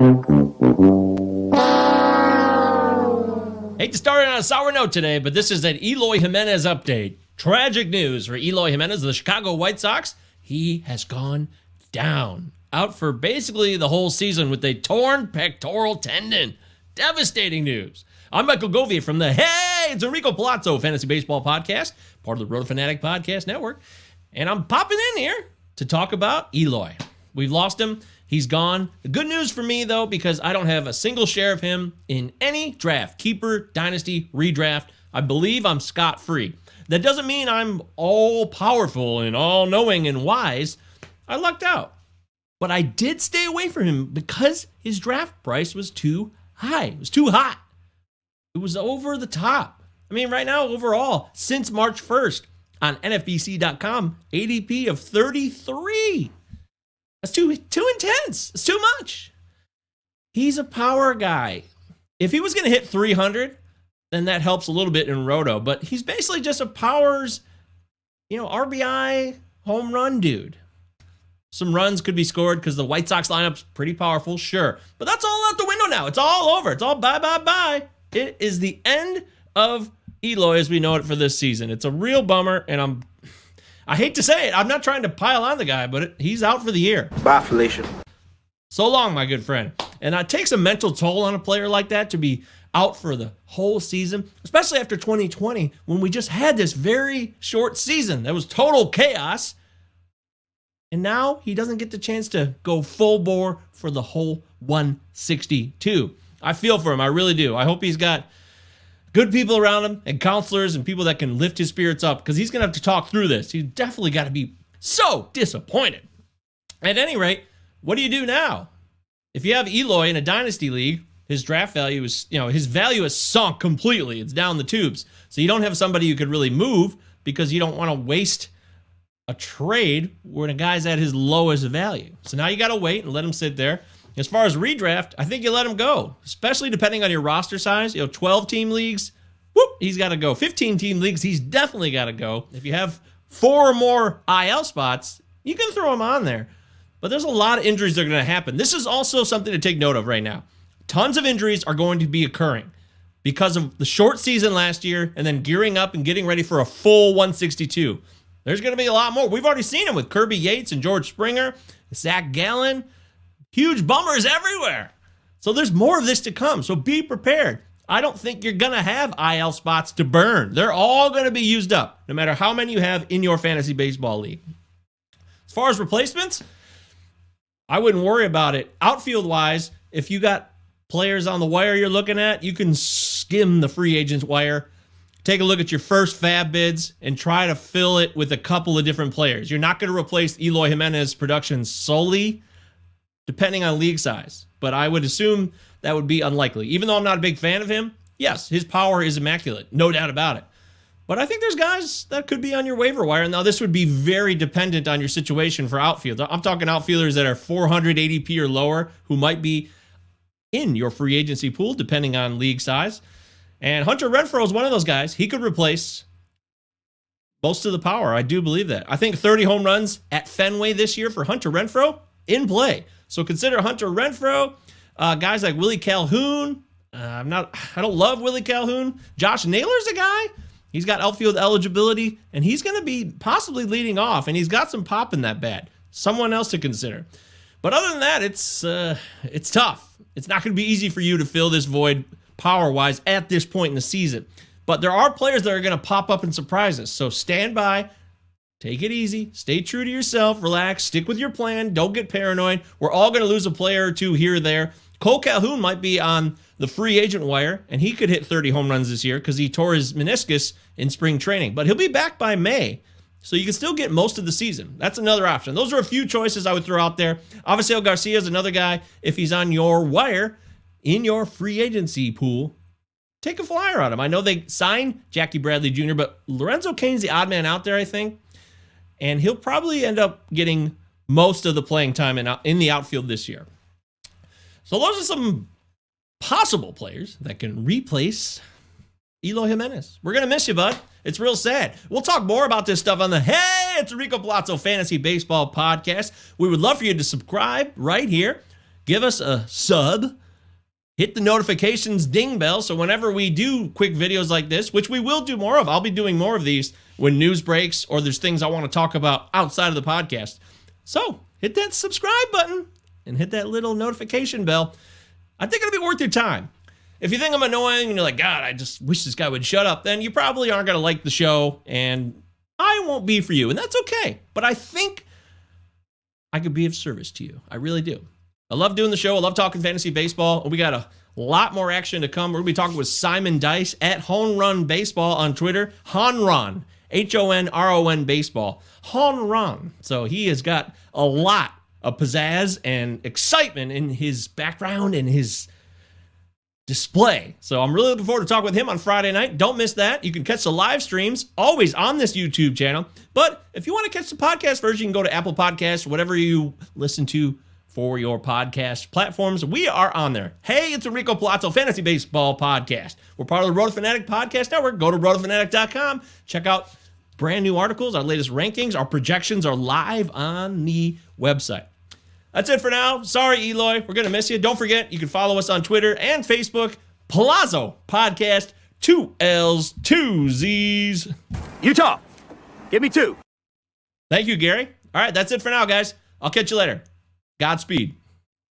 Hate to start it on a sour note today, but this is an Eloy Jimenez update. Tragic news for Eloy Jimenez of the Chicago White Sox. He has gone down. Out for basically the whole season with a torn pectoral tendon. Devastating news. I'm Michael Govier from the Hey, it's Enrico Palazzo Fantasy Baseball Podcast, part of the Roto Fanatic Podcast Network. And I'm popping in here to talk about Eloy. We've lost him. He's gone. The good news for me, though, because I don't have a single share of him in any draft, keeper, dynasty, redraft. I believe I'm scot-free. That doesn't mean I'm all-powerful and all-knowing and wise. I lucked out. But I did stay away from him because his draft price was too high. It was too hot. It was over the top. I mean, right now, overall, since March 1st, on NFBC.com, ADP of 33. That's too intense. It's too much. He's a power guy. If he was going to hit 300, then that helps a little bit in Roto. But he's basically just a powers, RBI home run dude. Some runs could be scored because the White Sox lineup's pretty powerful, sure. But that's all out the window now. It's all over. It's all bye. It is the end of Eloy as we know it for this season. It's a real bummer, and I hate to say it. I'm not trying to pile on the guy, but he's out for the year. Bye, Felicia. So long, my good friend. And it takes a mental toll on a player like that to be out for the whole season, especially after 2020 when we just had this very short season. That was total chaos. And now he doesn't get the chance to go full bore for the whole 162. I feel for him. I really do. I hope he's got good people around him and counselors and people that can lift his spirits up because he's going to have to talk through this. He's definitely got to be so disappointed. At any rate, what do you do now? If you have Eloy in a dynasty league, his draft value is, his value is sunk completely. It's down the tubes. So you don't have somebody you could really move because you don't want to waste a trade where the guy's at his lowest value. So now you got to wait and let him sit there. As far as redraft, I think you let him go, especially depending on your roster size. 12-team leagues, he's got to go. 15-team leagues, he's definitely got to go. If you have 4 or more IL spots, you can throw him on there. But there's a lot of injuries that are going to happen. This is also something to take note of right now. Tons of injuries are going to be occurring because of the short season last year and then gearing up and getting ready for a full 162. There's going to be a lot more. We've already seen them with Kirby Yates and George Springer, Zach Gallen. Huge bummers everywhere. So there's more of this to come. So be prepared. I don't think you're going to have IL spots to burn. They're all going to be used up, no matter how many you have in your fantasy baseball league. As far as replacements, I wouldn't worry about it. Outfield-wise, if you got players on the wire you're looking at, you can skim the free agents wire. Take a look at your first fab bids and try to fill it with a couple of different players. You're not going to replace Eloy Jimenez production solely, depending on league size. But I would assume that would be unlikely. Even though I'm not a big fan of him, yes, his power is immaculate. No doubt about it. But I think there's guys that could be on your waiver wire. Now, this would be very dependent on your situation for outfield. I'm talking outfielders that are 400 ADP or lower who might be in your free agency pool, depending on league size. And Hunter Renfroe is one of those guys. He could replace most of the power. I do believe that. I think 30 home runs at Fenway this year for Hunter Renfroe in play. So consider Hunter Renfroe, guys like Willie Calhoun. I don't love Willie Calhoun. Josh Naylor's a guy. He's got outfield eligibility, and he's going to be possibly leading off, and he's got some pop in that bat. Someone else to consider. But other than that, it's tough. It's not going to be easy for you to fill this void power-wise at this point in the season. But there are players that are going to pop up and surprise us. So stand by. Take it easy. Stay true to yourself. Relax. Stick with your plan. Don't get paranoid. We're all going to lose a player or two here or there. Cole Calhoun might be on the free agent wire, and he could hit 30 home runs this year because he tore his meniscus in spring training. But he'll be back by May, so you can still get most of the season. That's another option. Those are a few choices I would throw out there. Avisail Garcia is another guy. If he's on your wire in your free agency pool, take a flyer on him. I know they signed Jackie Bradley Jr., but Lorenzo Cain's the odd man out there, I think. And he'll probably end up getting most of the playing time in the outfield this year. So those are some possible players that can replace Eloy Jimenez. We're going to miss you, bud. It's real sad. We'll talk more about this stuff on the Hey, it's Enrico Palazzo Fantasy Baseball Podcast. We would love for you to subscribe right here. give us a sub. Hit the notifications ding bell so whenever we do quick videos like this, which we will do more of, I'll be doing more of these when news breaks or there's things I want to talk about outside of the podcast. So hit that subscribe button and hit that little notification bell. I think it'll be worth your time. If you think I'm annoying and you're like, God, I just wish this guy would shut up, then you probably aren't going to like the show and I won't be for you. And that's okay. But I think I could be of service to you. I really do. I love doing the show. I love talking fantasy baseball. We got a lot more action to come. We're going to be talking with Simon Dice at Home Run Baseball on Twitter. Honron, Honron Baseball. Honron. So he has got a lot of pizzazz and excitement in his background and his display. So I'm really looking forward to talking with him on Friday night. Don't miss that. You can catch the live streams always on this YouTube channel. But if you want to catch the podcast version, you can go to Apple Podcasts, whatever you listen to for your podcast platforms. We are on there. Hey, it's Enrico Palazzo Fantasy Baseball Podcast. We're part of the Roto Fanatic Podcast Network. Go to rotofanatic.com. Check out brand new articles, our latest rankings. Our projections are live on the website. That's it for now. Sorry, Eloy. We're going to miss you. Don't forget, you can follow us on Twitter and Facebook. Palazzo Podcast, 2 L's, 2 Z's. Utah, give me 2. Thank you, Gary. All right, that's it for now, guys. I'll catch you later. Godspeed.